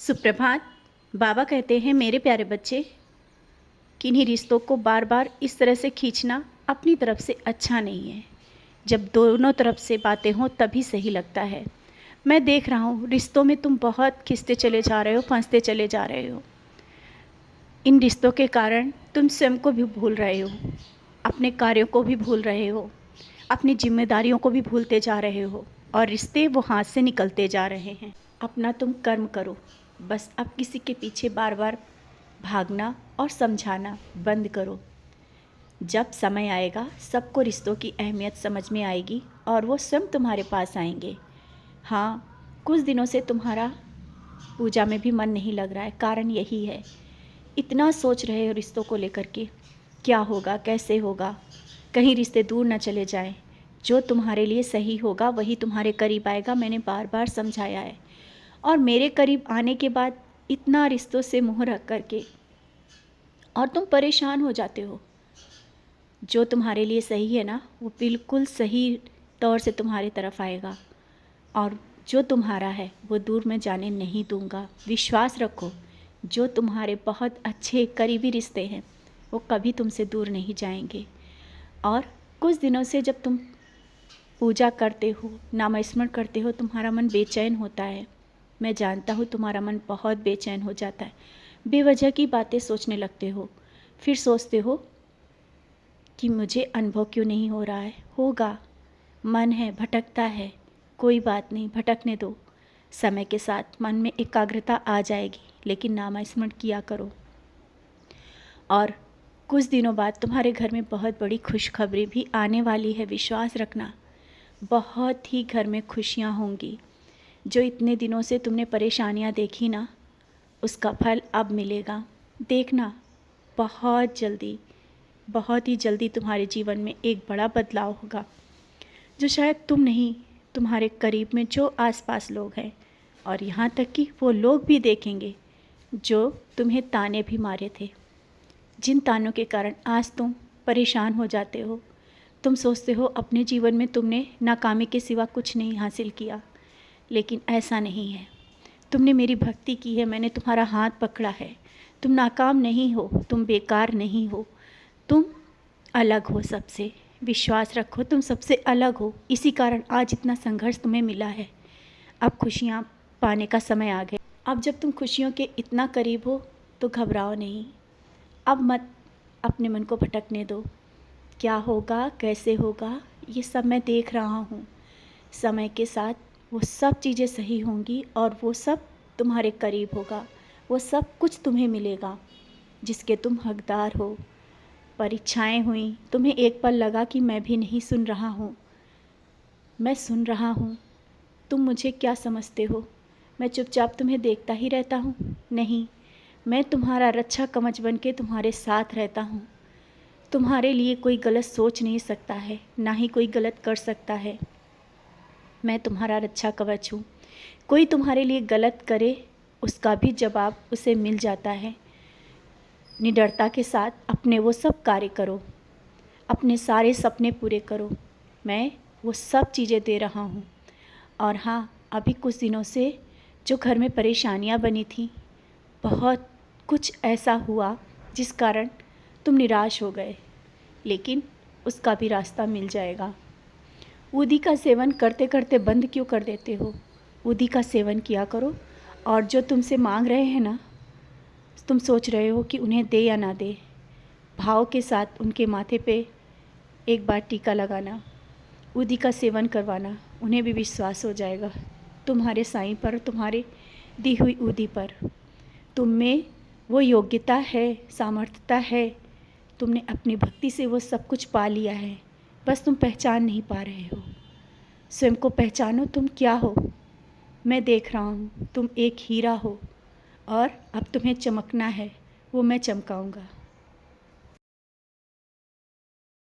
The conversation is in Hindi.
सुप्रभात। बाबा कहते हैं मेरे प्यारे बच्चे, किन्हीं रिश्तों को बार बार इस तरह से खींचना अपनी तरफ से अच्छा नहीं है। जब दोनों तरफ से बातें हों तभी सही लगता है। मैं देख रहा हूँ रिश्तों में तुम बहुत खिंचते चले जा रहे हो, फंसते चले जा रहे हो। इन रिश्तों के कारण तुम स्वयं को भी भूल रहे हो, अपने कार्यों को भी भूल रहे हो, अपनी जिम्मेदारियों को भी भूलते जा रहे हो और रिश्ते वो हाथ से निकलते जा रहे हैं। अपना तुम कर्म करो, बस अब किसी के पीछे बार बार भागना और समझाना बंद करो। जब समय आएगा सबको रिश्तों की अहमियत समझ में आएगी और वो स्वयं तुम्हारे पास आएंगे। हाँ, कुछ दिनों से तुम्हारा पूजा में भी मन नहीं लग रहा है, कारण यही है। इतना सोच रहे हो रिश्तों को लेकर के, क्या होगा, कैसे होगा, कहीं रिश्ते दूर न चले जाएं। जो तुम्हारे लिए सही होगा वही तुम्हारे करीब आएगा, मैंने बार बार समझाया है। और मेरे करीब आने के बाद इतना रिश्तों से मुँह रख करके और तुम परेशान हो जाते हो। जो तुम्हारे लिए सही है ना, वो बिल्कुल सही तौर से तुम्हारी तरफ आएगा और जो तुम्हारा है वो दूर मैं जाने नहीं दूंगा। विश्वास रखो, जो तुम्हारे बहुत अच्छे करीबी रिश्ते हैं वो कभी तुमसे दूर नहीं जाएंगे। और कुछ दिनों से जब तुम पूजा करते हो, नामस्मरण करते हो, तुम्हारा मन बेचैन होता है। मैं जानता हूँ तुम्हारा मन बहुत बेचैन हो जाता है, बेवजह की बातें सोचने लगते हो। फिर सोचते हो कि मुझे अनुभव क्यों नहीं हो रहा है। होगा, मन है, भटकता है, कोई बात नहीं, भटकने दो। समय के साथ मन में एकाग्रता आ जाएगी, लेकिन नामस्मरण किया करो। और कुछ दिनों बाद तुम्हारे घर में बहुत बड़ी खुशखबरी भी आने वाली है, विश्वास रखना। बहुत ही घर में खुशियाँ होंगी। जो इतने दिनों से तुमने परेशानियाँ देखी ना, उसका फल अब मिलेगा। देखना, बहुत जल्दी, बहुत ही जल्दी तुम्हारे जीवन में एक बड़ा बदलाव होगा, जो शायद तुम नहीं, तुम्हारे करीब में जो आसपास लोग हैं और यहाँ तक कि वो लोग भी देखेंगे जो तुम्हें ताने भी मारे थे। जिन तानों के कारण आज तुम परेशान हो जाते हो। तुम सोचते हो अपने जीवन में तुमने नाकामी के सिवा कुछ नहीं हासिल किया, लेकिन ऐसा नहीं है। तुमने मेरी भक्ति की है, मैंने तुम्हारा हाथ पकड़ा है। तुम नाकाम नहीं हो, तुम बेकार नहीं हो, तुम अलग हो सबसे। विश्वास रखो, तुम सबसे अलग हो। इसी कारण आज इतना संघर्ष तुम्हें मिला है। अब खुशियाँ पाने का समय आ गया। अब जब तुम खुशियों के इतना करीब हो तो घबराओ नहीं। अब मत अपने मन को भटकने दो। क्या होगा, कैसे होगा, ये सब मैं देख रहा हूँ। समय के साथ वो सब चीज़ें सही होंगी और वो सब तुम्हारे करीब होगा। वो सब कुछ तुम्हें मिलेगा जिसके तुम हकदार हो। परीक्षाएं हुई, तुम्हें एक पल लगा कि मैं भी नहीं सुन रहा हूँ। मैं सुन रहा हूँ। तुम मुझे क्या समझते हो, मैं चुपचाप तुम्हें देखता ही रहता हूँ? नहीं, मैं तुम्हारा रक्षा कवच बन के तुम्हारे साथ रहता हूँ। तुम्हारे लिए कोई गलत सोच नहीं सकता है, ना ही कोई गलत कर सकता है। मैं तुम्हारा रक्षा कवच हूँ। कोई तुम्हारे लिए गलत करे उसका भी जवाब उसे मिल जाता है। निडरता के साथ अपने वो सब कार्य करो, अपने सारे सपने पूरे करो। मैं वो सब चीज़ें दे रहा हूँ। और हाँ, अभी कुछ दिनों से जो घर में परेशानियाँ बनी थी, बहुत कुछ ऐसा हुआ जिस कारण तुम निराश हो गए, लेकिन उसका भी रास्ता मिल जाएगा। ऊदी का सेवन करते करते बंद क्यों कर देते हो? ऊदी का सेवन किया करो। और जो तुमसे मांग रहे हैं ना, तुम सोच रहे हो कि उन्हें दे या ना दे, भाव के साथ उनके माथे पे एक बार टीका लगाना, ऊदी का सेवन करवाना। उन्हें भी विश्वास हो जाएगा तुम्हारे साईं पर, तुम्हारे दी हुई ऊदी पर। तुम में वो योग्यता है, सामर्थ्यता है। तुमने अपनी भक्ति से वो सब कुछ पा लिया है, बस तुम पहचान नहीं पा रहे हो। स्वयं को पहचानो, तुम क्या हो। मैं देख रहा हूँ, तुम एक हीरा हो और अब तुम्हें चमकना है, वो मैं चमकाऊँगा।